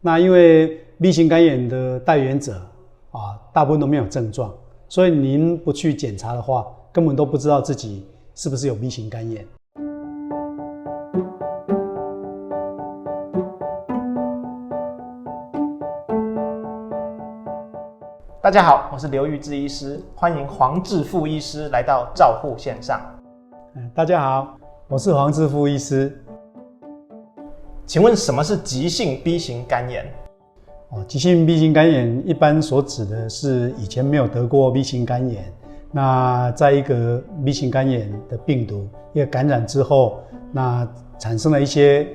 那因为 B 型肝炎的带原者大部分都没有症状，所以您不去检查的话，根本都不知道自己是不是有 B 型肝炎。大家好，我是刘玉志医师，欢迎黄志富医师来到照护线上。大家好，我是黄志富医师。请问什么是急性 B 型肝炎？急性 B 型肝炎一般所指的是以前没有得过 B 型肝炎，那在一个 B 型肝炎的病毒一个感染之后，那产生了一些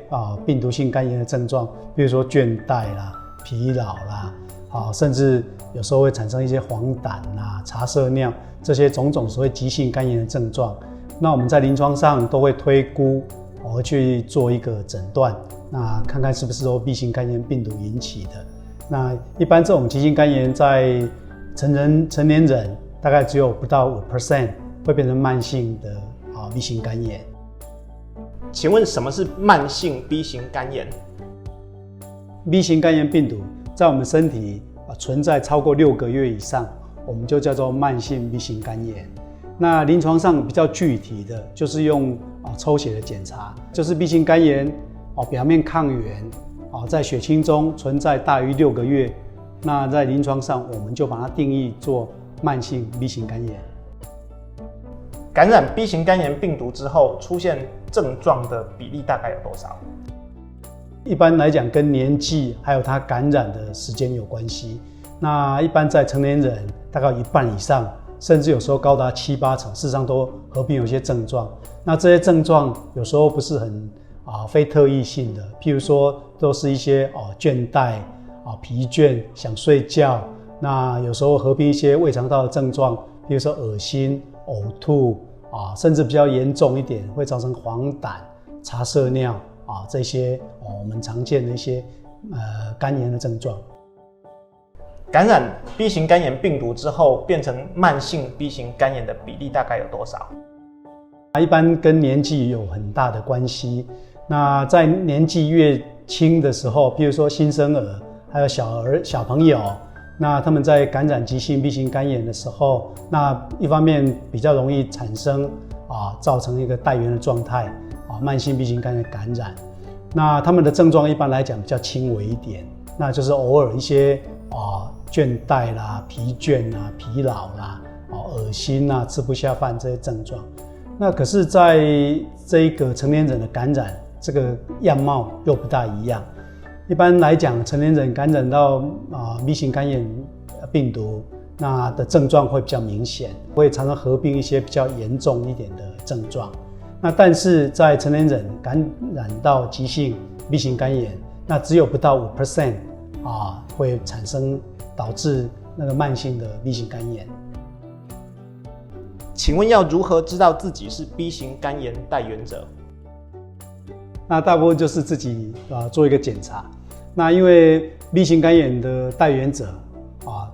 病毒性肝炎的症状，比如说倦怠啦、疲劳啦，甚至有时候会产生一些黄疸啦、茶色尿这些种种所谓急性肝炎的症状。那我们在临床上都会推估，去做一个诊断，那看看是不是由 B 型肝炎病毒引起的。那一般这种急性肝炎在成年人大概只有不到 5% 会变成慢性的B 型肝炎。请问什么是慢性 B 型肝炎？ B 型肝炎病毒在我们身体存在超过6个月以上，我们就叫做慢性 B 型肝炎。那临床上比较具体的就是用抽血的检查，就是 B 型肝炎表面抗原在血清中存在大于6个月，那在临床上我们就把它定义做慢性 B 型肝炎。感染 B 型肝炎病毒之后出现症状的比例大概有多少？一般来讲跟年纪还有它感染的时间有关系。那一般在成年人大概1半以上，甚至有时候高达7、8成，事实上都合并有一些症状。那这些症状有时候不是很非特异性的，譬如说都是一些倦怠疲倦、想睡觉。那有时候合并一些胃肠道的症状，譬如说恶心、呕吐甚至比较严重一点会造成黄疸、茶色尿这些我们常见的一些肝炎的症状。感染 B 型肝炎病毒之后变成慢性 B 型肝炎的比例大概有多少？一般跟年纪有很大的关系。那在年纪越轻的时候，譬如说新生儿还有小朋友，那他们在感染急性 B 型肝炎的时候，那一方面比较容易产生造成一个带原的状态慢性 B 型肝炎感染。那他们的症状一般来讲比较轻微一点，那就是偶尔一些倦怠啦、疲倦啦、疲劳啦、恶心啦、吃不下饭这些症状。那可是在这一个成年人的感染，这个样貌又不大一样。一般来讲，成年人感染到B 型肝炎病毒，那的症状会比较明显，会常常合并一些比较严重一点的症状。那但是在成年人感染到急性 B 型肝炎，那只有不到 5% 会产生导致那个慢性的 B 型肝炎。请问要如何知道自己是 B 型肝炎带原者？那大部分就是自己做一个检查。那因为 B 型肝炎的带原者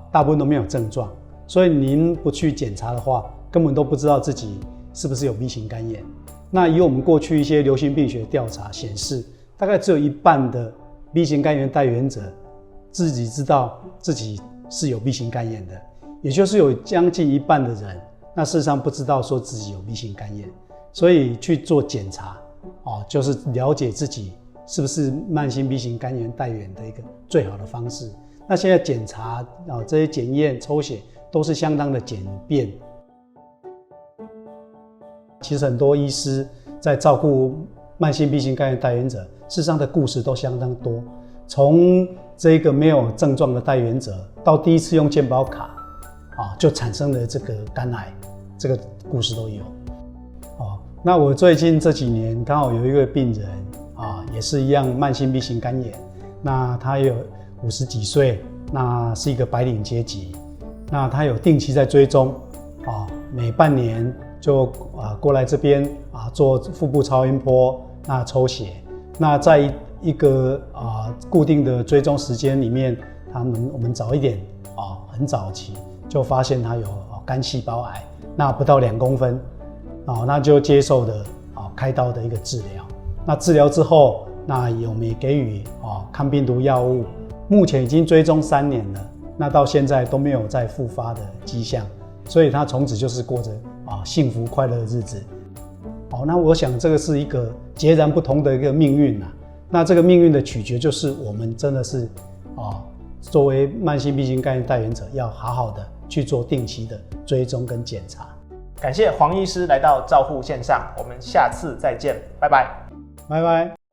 大部分都没有症状，所以您不去检查的话，根本都不知道自己是不是有 B 型肝炎。那以我们过去一些流行病学调查显示，大概只有1半的 B 型肝炎带原者自己知道自己是有 B 型肝炎的，也就是有将近1半的人，那事实上不知道说自己有 B 型肝炎。所以去做检查就是了解自己是不是慢性 B 型肝炎带原的一个最好的方式。那现在检查这些检验、抽血都是相当的简便。其实很多医师在照顾慢性 B 型肝炎带原者，事实上的故事都相当多。从这个没有症状的带原者，到第一次用健保卡就产生了这个肝癌，这个故事都有。那我最近这几年刚好有一个病人也是一样慢性 B 型肝炎，那他有50几岁，那是一个白领阶级，那他有定期在追踪每半年就过来这边做腹部超音波，那抽血，那在一个固定的追踪时间里面，我们早一点很早期就发现他有肝细胞癌，那不到2公分那就接受的开刀的一个治疗。那治疗之后，那我们也给予抗病毒药物，目前已经追踪3年了，那到现在都没有再复发的迹象，所以他从此就是过着幸福快乐的日子。那我想这个是一个截然不同的一个命运啊。那这个命运的取决就是我们真的是作为慢性 B 型肝炎带原者，要好好的去做定期的追踪跟检查。感谢黄医师来到照护线上，我们下次再见，拜拜，拜拜。